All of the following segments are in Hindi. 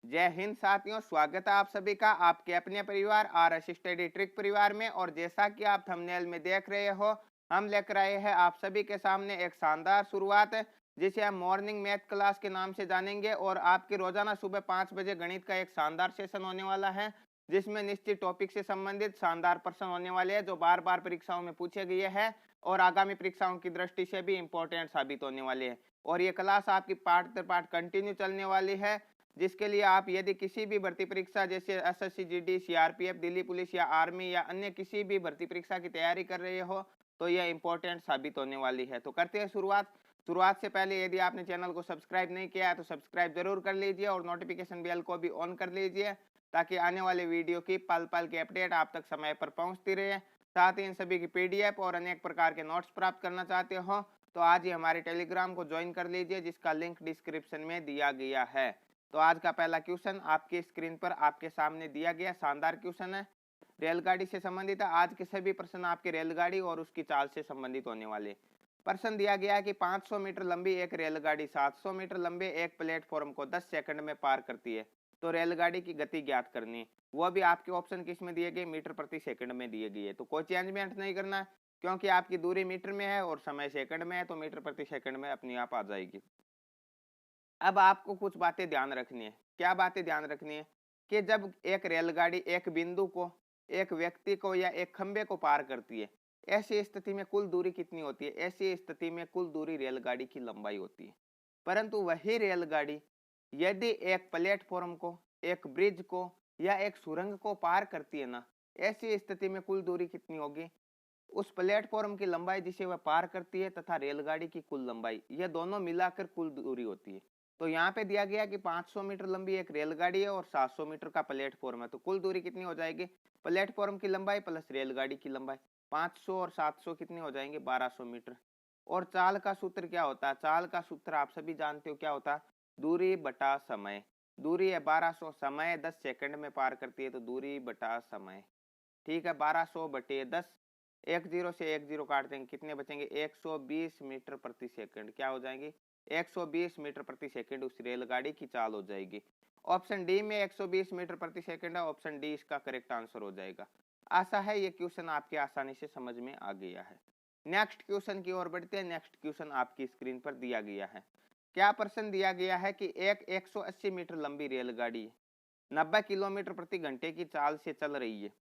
जय हिंद साथियों, स्वागत है आप सभी का आपके अपने परिवार और स्टडी ट्रिक परिवार में। और जैसा कि आप थंबनेल में देख रहे हो, हम लेकर आए हैं आप सभी के सामने एक शानदार शुरुआत है जिसे हम मॉर्निंग मैथ क्लास के नाम से जानेंगे। और आपके रोजाना सुबह 5 बजे गणित का एक शानदार सेशन होने वाला है जिसमें निश्चित टॉपिक से संबंधित शानदार प्रश्न होने वाले हैं जो बार बार परीक्षाओं में पूछे गए हैं और आगामी परीक्षाओं की दृष्टि से भी इम्पोर्टेंट साबित होने वाले हैं। और ये क्लास आपकी पार्ट दर पार्ट कंटिन्यू चलने वाली है, जिसके लिए आप यदि किसी भी भर्ती परीक्षा जैसे SSC GD, CRPF, Delhi police या आर्मी या अन्य किसी भी भर्ती परीक्षा की तैयारी कर रहे हो तो यह इंपॉर्टेंट साबित होने वाली है। तो करते हैं शुरुआत से पहले यदि आपने चैनल को सब्सक्राइब नहीं किया है तो सब्सक्राइब जरूर कर लीजिए और नोटिफिकेशन बेल को भी ऑन कर लीजिए ताकि आने वाले वीडियो की पल पल की अपडेट आप तक समय पर पहुंचती रहे। साथ ही इन सभी की पीडीएफ और अनेक प्रकार के नोट्स प्राप्त करना चाहते हो तो आज ही हमारे टेलीग्राम को ज्वाइन कर लीजिए जिसका लिंक डिस्क्रिप्शन में दिया गया है। तो आज का पहला क्वेश्चन आपकी स्क्रीन पर आपके सामने दिया गया शानदार क्वेश्चन है, रेलगाड़ी से संबंधित है। आज के सभी प्रश्न आपके रेलगाड़ी और उसकी चाल से संबंधित होने वाले। प्रश्न दिया गया है कि 500 मीटर लंबी एक रेलगाड़ी 700 मीटर लंबे एक प्लेटफॉर्म को 10 सेकंड में पार करती है, तो रेलगाड़ी की गति ज्ञात करनी है। वो भी आपके ऑप्शन किस में दिए गए, मीटर प्रति सेकंड में दिए गए। तो कोई चेंजमेंट नहीं करना है क्योंकि आपकी दूरी मीटर में है और समय सेकंड में है, तो मीटर प्रति सेकंड में अपने आप आ जाएगी। अब आपको कुछ बातें ध्यान रखनी है। क्या बातें ध्यान रखनी है कि जब एक रेलगाड़ी एक बिंदु को, एक व्यक्ति को या एक खंबे को पार करती है, ऐसी स्थिति में कुल दूरी कितनी होती है? ऐसी स्थिति में कुल दूरी रेलगाड़ी की लंबाई होती है। परंतु वही रेलगाड़ी यदि एक प्लेटफॉर्म को, एक ब्रिज को या एक सुरंग को पार करती है ना, ऐसी स्थिति में कुल दूरी कितनी होगी? उस प्लेटफॉर्म की लंबाई जिसे वह पार करती है तथा रेलगाड़ी की कुल लंबाई, यह दोनों मिलाकर कुल दूरी होती है। तो यहाँ पे दिया गया कि 500 मीटर लंबी एक रेलगाड़ी है और 700 मीटर का प्लेटफॉर्म है, तो कुल दूरी कितनी हो जाएगी? प्लेटफॉर्म की लंबाई प्लस रेलगाड़ी की लंबाई, 500 और 700 कितने हो जाएंगे? 1200 मीटर। और चाल का सूत्र क्या होता है? चाल का सूत्र आप सभी जानते हो क्या होता है? दूरी बटा समय। दूरी है 1200, समय 10 सेकंड में पार करती है, तो दूरी बटा समय। ठीक है, 1200 बटे 10, एक जीरो से एक जीरो काट देंगे, कितने बचेंगे? 120 मीटर प्रति सेकंड। क्या हो जाएंगे? 120 मीटर प्रति सेकंड उस रेलगाड़ी की चाल हो जाएगी। ऑप्शन डी में 120 मीटर प्रति सेकंड है, ऑप्शन डी इसका करेक्ट आंसर हो जाएगा। आशा है ये क्वेश्चन आपके आसानी से समझ में आ गया है। नेक्स्ट क्वेश्चन की ओर बढ़ते हैं। नेक्स्ट क्वेश्चन आपकी स्क्रीन पर दिया गया है। क्या प्रश्न दिया गया है कि एक 180 मीटर लंबी रेलगाड़ी 90 किलोमीटर प्रति घंटे की चाल से चल रही है,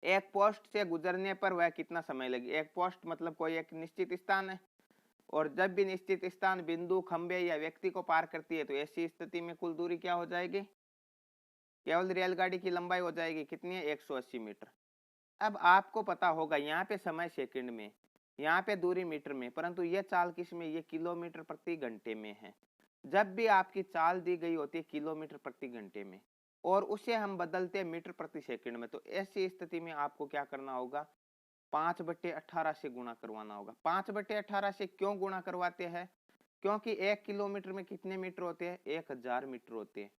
एक पोस्ट से गुजरने पर वह कितना समय लगे? एक पोस्ट मतलब कोई एक निश्चित स्थान है, और जब भी निश्चित स्थान, बिंदु, खंबे या व्यक्ति को पार करती है तो ऐसी स्थिति में कुल दूरी क्या हो जाएगी? केवल रेलगाड़ी की लंबाई हो जाएगी कितनी है? 180 मीटर। अब आपको पता होगा यहाँ पे समय सेकंड में, यहाँ पे दूरी मीटर में, परंतु ये चाल किस में? ये किलोमीटर प्रति घंटे में है। जब भी आपकी चाल दी गई होती है किलोमीटर प्रति घंटे में और उसे हम बदलते हैं मीटर प्रति सेकंड में, तो ऐसी स्थिति में आपको क्या करना होगा? 5/18 से गुणा करवाना होगा। 5/18 से क्यों गुणा करवाते हैं? क्योंकि 1 किलोमीटर में कितने मीटर होते हैं? 1000 मीटर होते हैं।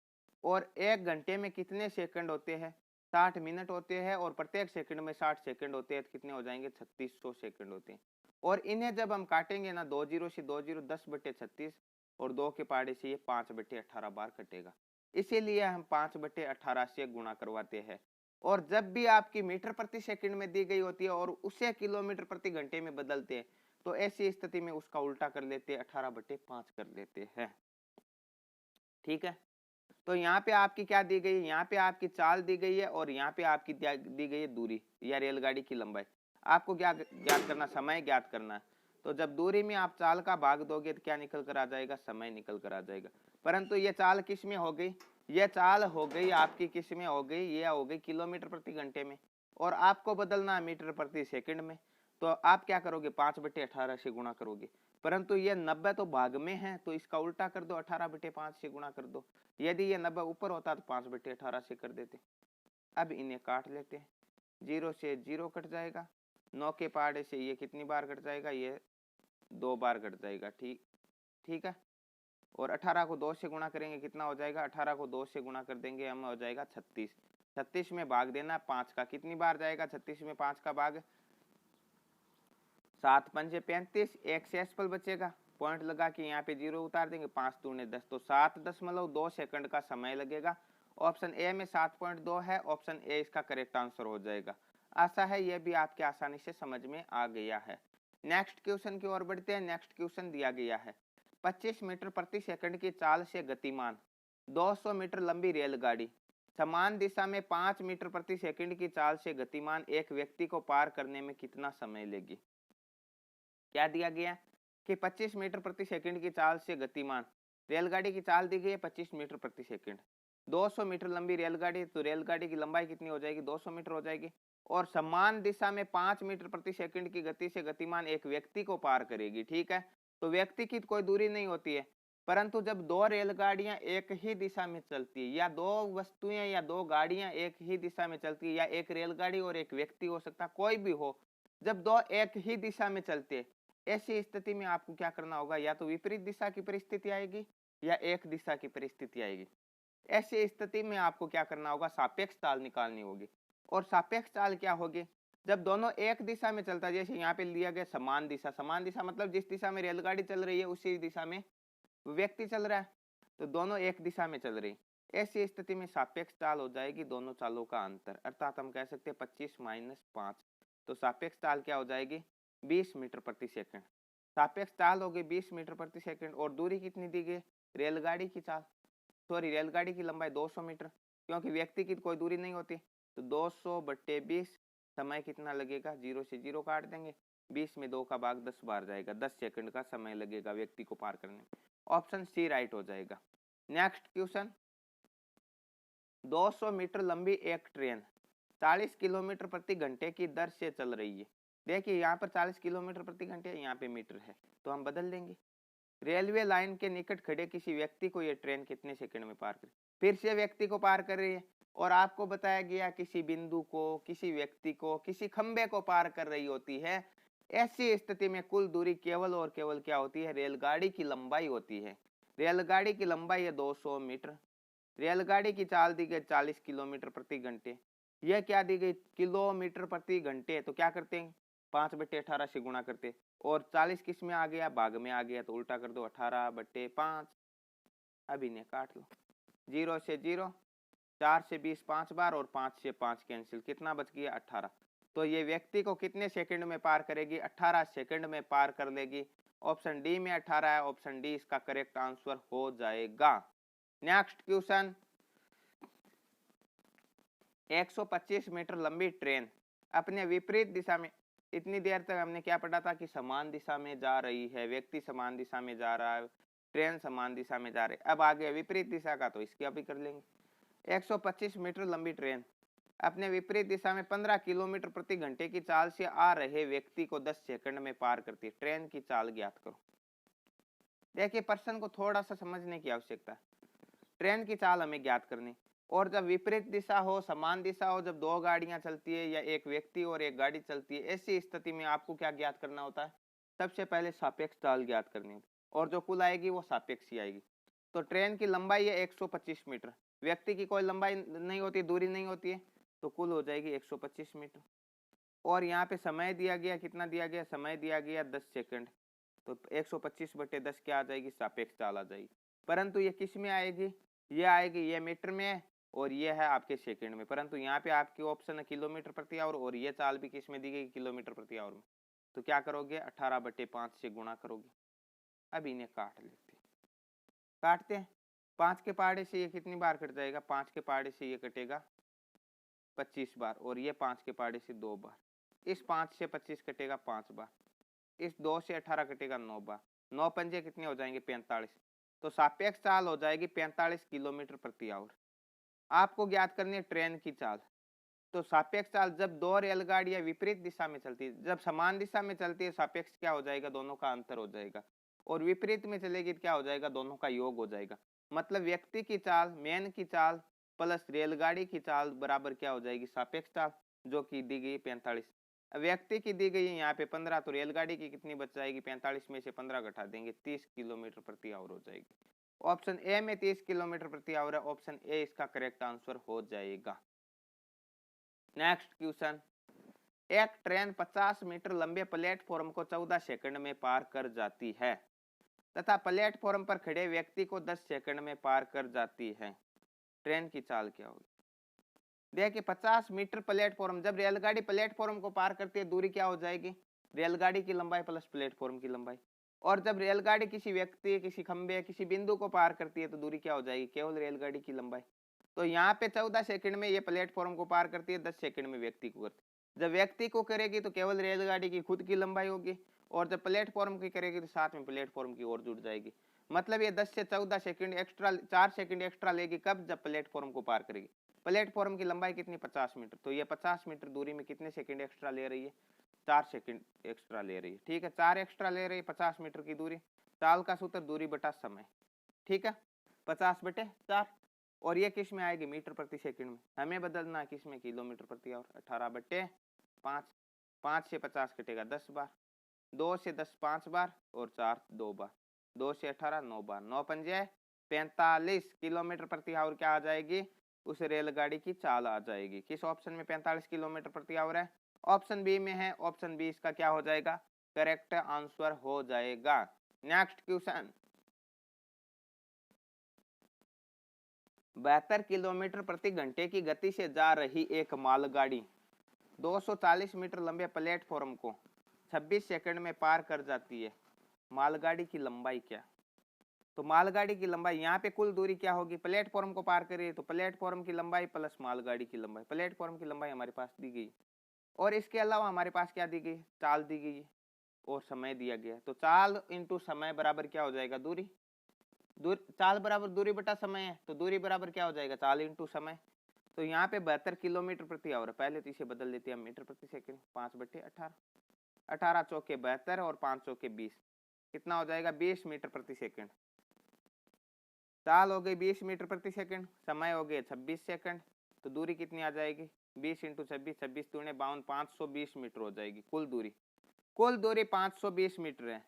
और 1 घंटे में कितने सेकंड होते हैं? 60 मिनट होते हैं। और प्रत्येक सेकंड में 60 सेकंड होते हैं, तो कितने हो जाएंगे? 3600 सेकंड होते हैं। और इन्हें जब हम काटेंगे ना, 2 जीरो से 2 जीरो, 10/36, और 2 के पहाड़े से ये 5/18 बार कटेगा। इसीलिए हम 5/18 से गुणा करवाते हैं। और जब भी आपकी मीटर प्रति सेकंड में दी गई होती है और उसे किलोमीटर प्रति घंटे में बदलते हैं तो ऐसी स्थिति में उसका उल्टा कर लेते हैं, 18/5 कर लेते हैं। ठीक है, तो यहाँ पे आपकी क्या दी गई है? यहाँ पे आपकी चाल दी गई है और यहाँ पे आपकी दी गई है दूरी या रेलगाड़ी की लंबाई। आपको क्या ज्ञात करना? समय ज्ञात करना है। तो जब दूरी में आप चाल का भाग दोगे तो क्या निकल कर आ जाएगा? समय निकल कर आ जाएगा। परंतु ये चाल किस में हो गई? ये चाल हो गई आपकी किस में हो गई? ये हो गई किलोमीटर प्रति घंटे में, और आपको बदलना है मीटर प्रति सेकंड में। तो आप क्या करोगे? 5/18 से गुणा करोगे। परंतु ये 90 तो भाग में है, तो इसका उल्टा कर दो, 18/5 से गुणा कर दो। यदि ये 90 ऊपर होता तो 5/18 से कर देते। अब इन्हें काट लेते हैं, 0 से 0 कट जाएगा, 9 के पहाड़े से ये कितनी बार कट जाएगा? ये 2 बार कट जाएगा। ठीक है, और 18 को 2 से गुणा करेंगे, कितना हो जाएगा? 18 को 2 से गुणा कर देंगे हम, हो जाएगा 36। 36 में भाग देना 5 का, कितनी बार जाएगा? 36 में 5 का भाग, 7 पंजे 35, एक शेषफल बचेगा, पॉइंट लगा के यहाँ पे 0 उतार देंगे, 5 दूने 10, तो 7.2 सेकंड का समय लगेगा। ऑप्शन ए में 7.2 है, ऑप्शन ए इसका करेक्ट आंसर हो जाएगा। आशा है यह भी आपके आसानी से समझ में आ गया है। नेक्स्ट क्वेश्चन की ओर बढ़ते हैं। नेक्स्ट क्वेश्चन दिया गया है 25 मीटर प्रति सेकंड की चाल से गतिमान 200 मीटर लंबी रेलगाड़ी समान दिशा में 5 मीटर प्रति सेकंड की चाल से गतिमान एक व्यक्ति को पार करने में कितना समय लेगी। क्या दिया गया कि 25 मीटर प्रति सेकंड की चाल से गतिमान रेलगाड़ी की चाल दी गई है 25 मीटर प्रति सेकंड, 200 मीटर लंबी रेलगाड़ी, तो रेलगाड़ी की लंबाई कितनी हो जाएगी, 200 मीटर हो जाएगी, और समान दिशा में 5 मीटर प्रति सेकंड की गति से गतिमान एक व्यक्ति को पार करेगी। ठीक है, तो व्यक्ति की कोई दूरी नहीं होती है, परंतु जब दो रेलगाड़ियां एक ही दिशा में चलती है, या दो वस्तुएं या दो गाड़ियां एक ही दिशा में चलती है, या एक रेलगाड़ी और एक व्यक्ति हो सकता, कोई भी हो, जब दो एक ही दिशा में चलते हैं, ऐसी स्थिति में आपको क्या करना होगा, या तो विपरीत दिशा की परिस्थिति आएगी या एक दिशा की परिस्थिति आएगी। ऐसी स्थिति में आपको क्या करना होगा, सापेक्ष चाल निकालनी होगी। और सापेक्ष चाल क्या होगी, जब दोनों एक दिशा में चलता है, जैसे यहाँ पे लिया गया समान दिशा, समान दिशा मतलब जिस दिशा में रेलगाड़ी चल रही है उसी दिशा में व्यक्ति चल रहा है, तो दोनों एक दिशा में चल रही। ऐसी स्थिति में सापेक्ष चाल हो जाएगी दोनों चालों का अंतर, अर्थात हम कह सकते हैं 25 - 5, तो सापेक्ष चाल क्या हो जाएगी 20 मीटर प्रति सेकंड। सापेक्ष चाल हो गई 20 मीटर प्रति सेकंड, और दूरी कितनी दी गई, रेलगाड़ी की चाल, सॉरी रेलगाड़ी की लंबाई 200 मीटर, क्योंकि व्यक्ति की कोई दूरी नहीं होती, तो 200/20, समय कितना लगेगा, 0 से 0 काट देंगे, 20 में 2 का भाग 10 बार जाएगा, 10 सेकंड का समय लगेगा व्यक्ति को पार करने में। ऑप्शन सी राइट हो जाएगा। नेक्स्ट क्वेश्चन 200 मीटर लंबी एक ट्रेन 40 किलोमीटर प्रति घंटे की दर से चल रही है। देखिए यहाँ पर 40 किलोमीटर प्रति घंटे, यहाँ पे मीटर है, तो हम बदल देंगे। रेलवे लाइन के निकट खड़े किसी व्यक्ति को यह ट्रेन कितने सेकंड में पार करे, फिर से व्यक्ति को पार कर रही है, और आपको बताया गया किसी बिंदु को, किसी व्यक्ति को, किसी खंबे को पार कर रही होती है। ऐसी स्थिति में कुल दूरी केवल और केवल क्या होती है, रेलगाड़ी की लंबाई होती है। रेलगाड़ी की लंबाई है 200 मीटर, रेलगाड़ी की चाल दी गई 40 किलोमीटर प्रति घंटे, यह क्या दी गई किलोमीटर प्रति घंटे, तो क्या करते हैं 5/18 से गुणा करते, और 40 किस में आ गया, भाग में आ गया, तो उल्टा कर दो 18/5, अब इन्हें काट लो, 0 से 0, 4 से 20 5 बार, और 5 से 5 कैंसिल, कितना बच गया 18। तो ये व्यक्ति को कितने सेकंड में पार करेगी, 18 सेकंड में पार कर लेगी। ऑप्शन डी में 18 है, ऑप्शन डी इसका करेक्ट आंसर हो जाएगा। नेक्स्ट क्वेश्चन 125 मीटर लंबी ट्रेन अपने विपरीत दिशा में, इतनी देर तक हमने क्या पढ़ा था कि समान दिशा में जा रही है, व्यक्ति समान दिशा में जा रहा है, ट्रेन समान दिशा में जा रही है, अब आ गया विपरीत दिशा का, तो इसकी अभी कर लेंगे। 125 मीटर लंबी ट्रेन अपने विपरीत दिशा में 15 किलोमीटर प्रति घंटे की चाल से आ रहे व्यक्ति को 10 सेकंड में पार करती है। ट्रेन की चाल ज्ञात करो। देखिए प्रश्न को थोड़ा सा समझने की आवश्यकता है। ट्रेन की चाल हमें ज्ञात करनी, और जब विपरीत दिशा हो, समान दिशा हो, जब दो गाड़ियां चलती है या एक व्यक्ति और एक गाड़ी चलती है, ऐसी स्थिति में आपको क्या ज्ञात करना होता है, सबसे पहले सापेक्ष चाल ज्ञात करनी होती है, और जो कुल आएगी वो सापेक्ष ही आएगी। तो ट्रेन की लंबाई है 125 मीटर, व्यक्ति की कोई लंबाई नहीं होती, दूरी नहीं होती है, तो कुल हो जाएगी 125 मीटर। और यहाँ पे समय दिया गया, कितना दिया गया, समय दिया गया 10 सेकंड, तो 125/10 क्या आ जाएगी, सापेक्ष चाल आ जाएगी। परंतु ये किस में आएगी, ये आएगी, ये मीटर में है, और ये है आपके सेकंड में, परंतु यहाँ पे आपकी ऑप्शन है किलोमीटर प्रति आवर, और ये चाल भी किस में दी गई, किलोमीटर प्रति आवर में। तो क्या करोगे 18/5 से गुणा करोगे। अब इन्हें काट लेते हैं, काटते हैं, 5 के पहाड़े से ये कितनी बार कट जाएगा, 5 के पहाड़े से ये कटेगा 25 बार, और ये 5 के पहाड़े से 2 बार, इस 5 से 25 कटेगा 5 बार, इस 2 से 18 कटेगा 9 बार, 9 पंजे कितने हो जाएंगे 45, तो सापेक्ष चाल हो जाएगी 45 किलोमीटर प्रति आवर। आपको ज्ञात करनी है ट्रेन की चाल। तो सापेक्ष चाल जब दो रेलगाड़ियां विपरीत दिशा में चलती है, जब समान दिशा में चलती है सापेक्ष क्या हो जाएगा, दोनों का अंतर हो जाएगा, और विपरीत में चलेगी क्या हो जाएगा, दोनों का योग हो जाएगा। मतलब व्यक्ति की चाल, मैन की चाल प्लस रेलगाड़ी की चाल बराबर क्या हो जाएगी, सापेक्ष चाल, जो कि दी गई 45। व्यक्ति की दी गई है यहाँ पे 15, तो रेलगाड़ी की कितनी बच जाएगी, 45 में से 15 घटा देंगे, 30 किलोमीटर प्रति आवर हो जाएगी। ऑप्शन ए में 30 किलोमीटर प्रति आवर है, ऑप्शन ए इसका करेक्ट आंसर हो जाएगा। नेक्स्ट क्वेश्चन, एक ट्रेन 50 मीटर लंबे प्लेटफॉर्म को 14 सेकंड में पार कर जाती है। तथा प्लेटफॉर्म पर खड़े व्यक्ति को 10 सेकंड में पार कर जाती है। ट्रेन की चाल क्या होगी? देखिए 50 मीटर प्लेटफॉर्म, जब रेलगाड़ी प्लेटफॉर्म को पार करती है दूरी क्या हो जाएगी? रेलगाड़ी की लंबाई प्लस प्लेटफॉर्म की लंबाई। और जब रेलगाड़ी किसी व्यक्ति, किसी खंबे, किसी बिंदु को पार करती है तो दूरी क्या हो जाएगी? केवल रेलगाड़ी की लंबाई। तो यहाँ पे 14 सेकंड में ये प्लेटफॉर्म को पार करती है, 10 सेकंड में व्यक्ति को करती है। जब व्यक्ति को करेगी तो केवल रेलगाड़ी की खुद की लंबाई होगी, और जब प्लेटफॉर्म की करेगी तो साथ में प्लेटफॉर्म की और जुड़ जाएगी। मतलब ये 10 से 14 सेकंड एक्स्ट्रा, 4 सेकंड एक्स्ट्रा लेगी। कब? जब प्लेटफॉर्म को पार करेगी। प्लेटफॉर्म की लंबाई कितनी? 50 मीटर। तो ये 50 मीटर दूरी में कितने सेकंड एक्स्ट्रा ले रही है? 4 सेकंड एक्स्ट्रा ले रही है। ठीक है, 4 एक्स्ट्रा ले रही है 50 मीटर की दूरी। चाल का सूत्र दूरी बटा समय। ठीक है, 50/4। और ये किस में आएगी? मीटर प्रति सेकंड में। हमें बदलना है किस में? किलोमीटर प्रति आवर। 18/5। 5 से 50 कटेगा 10 बार, 2 से 10 5 बार, और 4 2 बार, 2 से 18 9 बार, 9 पंजे 45 किलोमीटर प्रति आवर क्या आ जाएगी? उस रेलगाड़ी की चाल आ जाएगी। किस ऑप्शन में 45 किलोमीटर प्रति आवर है? ऑप्शन बी में है। ऑप्शन बी इसका क्या हो जाएगा? करेक्ट आंसर हो जाएगा। नेक्स्ट क्वेश्चन, 72 किलोमीटर प्रति घंटे की गति से जा रही एक मालगाड़ी 240 मीटर लंबे प्लेटफॉर्म को 26 सेकंड में पार कर जाती है। मालगाड़ी की लंबाई क्या? तो मालगाड़ी की लंबाई, यहाँ पे कुल दूरी क्या होगी? प्लेटफॉर्म को पार करिए तो प्लेटफॉर्म की लंबाई प्लस मालगाड़ी की लंबाई। प्लेटफॉर्म की लंबाई हमारे पास दी गई, और इसके अलावा हमारे पास क्या दी गई? चाल दी गई और समय दिया गया। तो चाल इंटू समय बराबर क्या हो जाएगा? दूरी। चाल बराबर दूरी बटा समय है, तो दूरी बराबर क्या हो जाएगा? चाल इंटू समय। तो यहाँ पे 72 किलोमीटर प्रति आवर, पहले तो इसे बदल देते हैं मीटर प्रति सेकंड। 5/18, 18 चौके 72 और 5 चौके 20, कितना हो जाएगा? 20 मीटर प्रति सेकंड। चाल हो गई 20 मीटर प्रति सेकंड, समय हो गए 26 सेकंड। तो दूरी कितनी आ जाएगी? 20 इंटू 26, 26 दूने 52, 520 मीटर हो जाएगी कुल दूरी। कुल दूरी 520 मीटर है,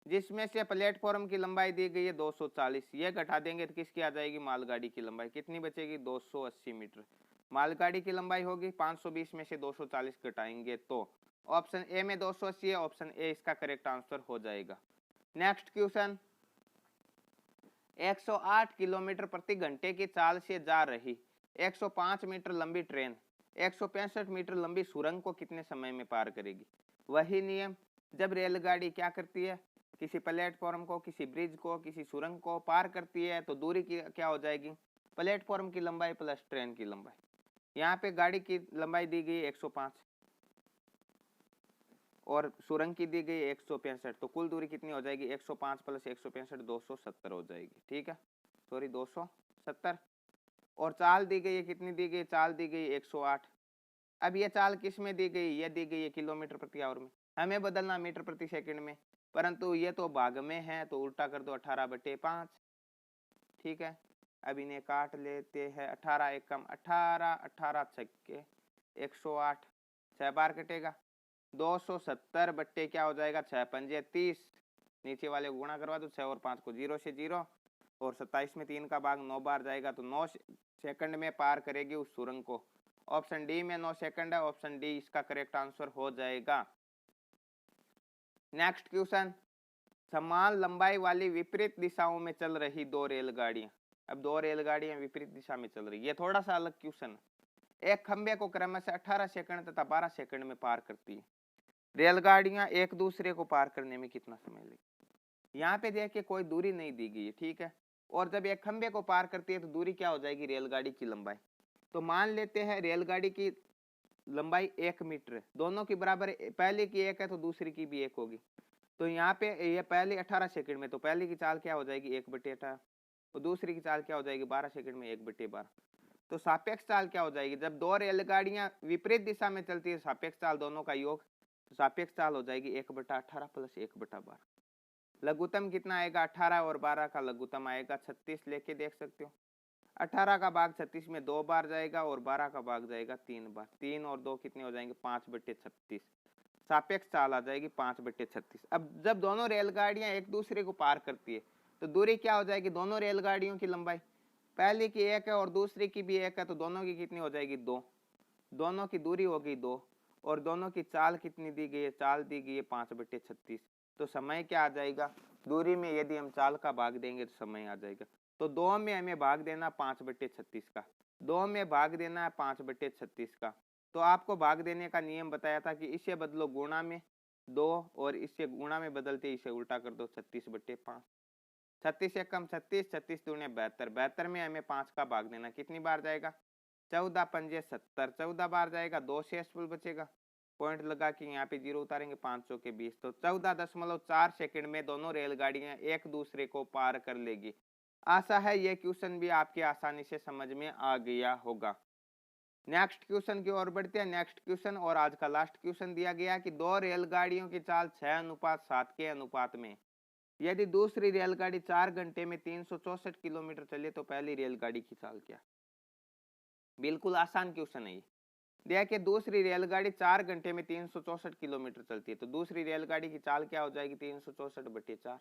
जिसमें से प्लेटफॉर्म की लंबाई दी गई है 240। ये घटा देंगे तो किसकी आ जाएगी? मालगाड़ी की लंबाई। कितनी बचेगी? 280 मीटर। मालगाड़ी की लंबाई होगी 520 में से 240 घटाएंगे तो ऑप्शन ए में 280 है। ऑप्शन ए इसका करेक्ट आंसर हो जाएगा। नेक्स्ट क्वेश्चन, 108 किलोमीटर प्रति घंटे की चाल से जा रही 105 मीटर लंबी ट्रेन 165 मीटर लंबी सुरंग को कितने समय में पार करेगी? वही नियम, जब रेलगाड़ी क्या करती है? किसी प्लेटफॉर्म को, किसी ब्रिज को, किसी सुरंग को पार करती है तो दूरी की क्या हो जाएगी? प्लेटफॉर्म की लंबाई प्लस ट्रेन की लंबाई। यहाँ पे गाड़ी की लंबाई दी गई 105 और सुरंग की दी गई 165, तो कुल दूरी कितनी हो जाएगी? 105 प्लस 165 270 हो जाएगी। ठीक है, सॉरी 270। और चाल दी गई है, कितनी दी गई? चाल दी गई 108। अब ये चाल किस में दी गई? ये दी गई है किलोमीटर प्रति आवर में। हमें बदलना मीटर प्रति सेकंड में, परंतु ये तो भाग में है तो उल्टा कर दो 18/5। ठीक है, अब इन्हें काट लेते हैं। 18 एकम 18, 18 छक्के 108, 6 बार कटेगा। 270 बट्टे क्या हो जाएगा? 6 पंजे 30, नीचे वाले को गुणा करवा दो। 6 और 5 को 0 से 0, और 27 में 3 का भाग 9 बार जाएगा तो 9 सेकंड में पार करेगी उस सुरंग को। ऑप्शन डी में 9 सेकंड है। ऑप्शन डी इसका करेक्ट आंसर हो जाएगा। नेक्स्ट क्वेश्चन, समान लंबाई वाली विपरीत दिशाओं में चल रही दो रेलगाड़ियां। अब दो रेलगाड़ियां विपरीत दिशा में चल रही, ये थोड़ा सा अलग क्वेश्चन है। एक खंबे को क्रमशः 18 सेकंड तथा 12 सेकंड में पार करती है। रेलगाड़ियां एक दूसरे को पार करने में कितना समय लगेगा? यहाँ पे देखिए कोई दूरी नहीं दी गई है। ठीक है, और जब एक खंबे को पार करती है तो दूरी क्या हो जाएगी? रेलगाड़ी की लंबाई। तो मान लेते हैं रेलगाड़ी की लंबाई 1 मीटर है, दोनों की बराबर, पहले की 1 है तो दूसरी की भी 1 होगी। तो यहाँ पे ये पहले 18 सेकंड में, तो पहले की चाल क्या हो जाएगी? 1/18, और दूसरी की चाल क्या हो जाएगी? 12 सेकंड में 1/12। तो सापेक्ष चाल क्या हो जाएगी? जब दो रेलगाड़ियां विपरीत दिशा में चलती है सापेक्ष चाल दोनों का योग, तो सापेक्ष चाल हो जाएगी 1/18 प्लस 1/12। लघुत्तम कितना आएगा? 18 और 12 का लघुत्तम आएगा 36। लेके देख सकते हो, 18 का भाग 36 में 2 बार जाएगा और 12 का भाग जाएगा 3 बार। 3 और 2 कितने हो जाएंगे? 5/36। सापेक्ष चाल आ जाएगी 5/36। अब जब दोनों रेलगाड़ियां एक दूसरे को पार करती है तो दूरी क्या हो जाएगी? दोनों रेलगाड़ियों की लंबाई, पहली की 1 है और दूसरी की भी 1 है, तो दोनों की कितनी हो जाएगी? 2। दोनों की दूरी होगी 2, और दोनों की चाल कितनी दी गई है? चाल दी गई है 5/36। तो समय क्या आ जाएगा? दूरी में यदि हम चाल का भाग देंगे तो समय आ जाएगा। तो 2 में हमें भाग देना 5/36 का, 2 में भाग देना है 5/36 का। तो आपको भाग देने का नियम बताया था कि इसे बदलो गुणा में 2 और इससे गुणा में बदलते इसे उल्टा कर दो 36/5। 36 एकम 36, 36 दूने 72, 72 में हमें 5 का भाग देना, कितनी बार जाएगा? 14 पंजे 70, 14 बार जाएगा, 2 शेषफल बचेगा। पॉइंट लगा के यहाँ पे 0 उतारेंगे, 5 चौके 20, तो 14.4 सेकंड में दोनों रेलगाड़ियां एक दूसरे को पार कर लेगी। आशा है ये क्वेश्चन भी आपके आसानी से समझ में आ गया होगा। नेक्स्ट क्वेश्चन की ओर बढ़ते हैं। नेक्स्ट क्वेश्चन और आज का लास्ट क्वेश्चन दिया गया कि दो रेलगाड़ियों की चाल 6:7 के अनुपात में, यदि दूसरी रेलगाड़ी 4 घंटे में 364 किलोमीटर चले तो पहली रेलगाड़ी की चाल क्या? बिल्कुल आसान क्वेश्चन है ये। देखिए दूसरी रेलगाड़ी 4 घंटे में 364 किलोमीटर चलती है, तो दूसरी रेलगाड़ी की चाल क्या हो जाएगी? 364/4,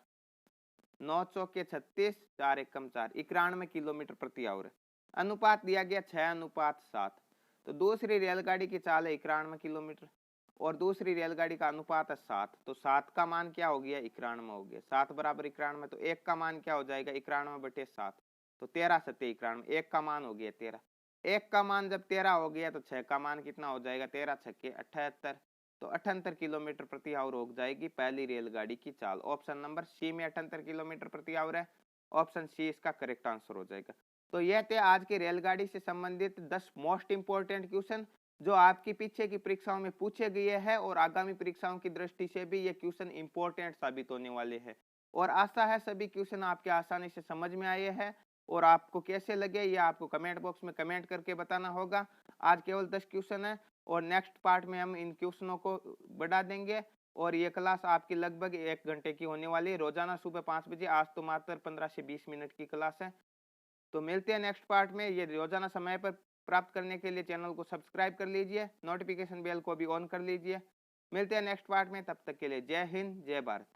9 चौके 36, 4 एकम 4, 91 किलोमीटर प्रति आवर। अनुपात दिया गया 6:7, तो दूसरी रेलगाड़ी की चाल है 91 किलोमीटर और दूसरी रेलगाड़ी का अनुपात है 7, तो 7 का मान क्या हो गया? 91 हो गया। 7 बराबर 91, तो 1 का मान क्या हो जाएगा? 91/7, तो 13 सत्ते 91, 1 का मान हो गया 13। 1 का मान जब 13 हो गया तो 6 का मान कितना हो जाएगा? 13 छक्के 78, तो 78 किलोमीटर प्रति आवर हो जाएगी पहली रेलगाड़ी की चाल। ऑप्शन नंबर सी में 78 किलोमीटर प्रति आवर है, ऑप्शन सी इसका करेक्ट आंसर हो जाएगा। तो यह थे आज की रेलगाड़ी से संबंधित 10 मोस्ट इंपोर्टेंट क्वेश्चन जो आपकी पीछे की परीक्षाओं में पूछे गए हैं और आगामी परीक्षाओं की दृष्टि से भी ये क्वेश्चन इंपॉर्टेंट साबित होने वाले हैं। और आशा है सभी क्वेश्चन आपके आसानी से समझ में आए हैं और आपको कैसे लगे ये आपको कमेंट बॉक्स में कमेंट करके बताना होगा। आज केवल 10 क्वेश्चन है और नेक्स्ट पार्ट में हम इन क्वेश्चनों को बढ़ा देंगे और ये क्लास आपकी लगभग 1 घंटे की होने वाली है, रोजाना सुबह 5 बजे। आज तो मात्र 15 से 20 मिनट की क्लास है। तो मिलते हैं नेक्स्ट पार्ट में। ये रोजाना समय पर प्राप्त करने के लिए चैनल को सब्सक्राइब कर लीजिए, नोटिफिकेशन बेल को भी ऑन कर लीजिए। मिलते हैं नेक्स्ट पार्ट में, तब तक के लिए जय हिंद, जय भारत।